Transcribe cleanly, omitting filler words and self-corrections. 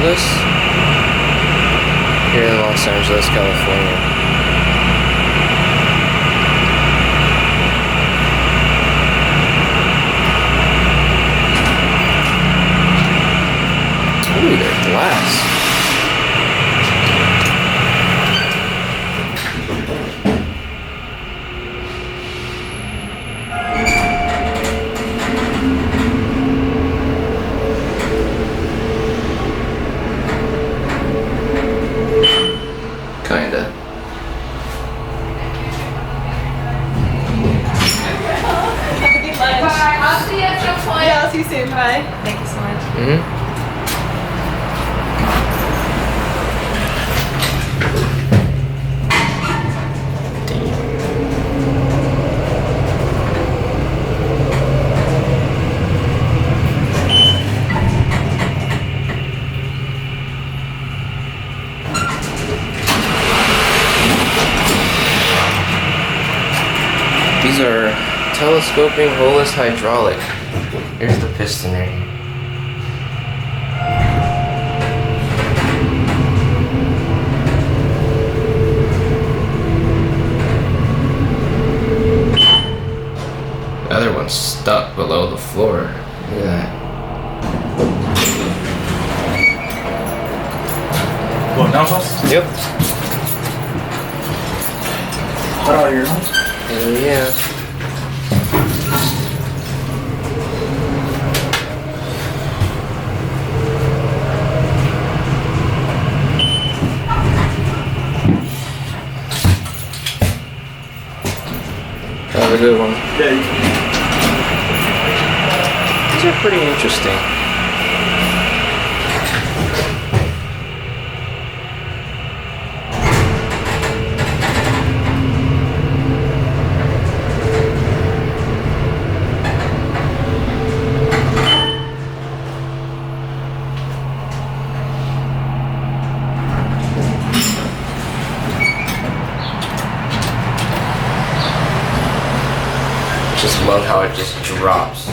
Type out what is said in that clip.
Angeles. Here in Los Angeles, California. Ooh, they're glass. Kinda. Have a good lunch. Bye. I'll see you at some point. Yeah, I'll see you soon. Bye. Thank you so much. These are telescoping holeless hydraulic. Here's the piston right here. The other one's stuck below the floor. Look at that. What, now us? Yep. What are your ones? Hell yeah. Have a good one. Yeah, you can. These are pretty interesting. Just love how it just drops.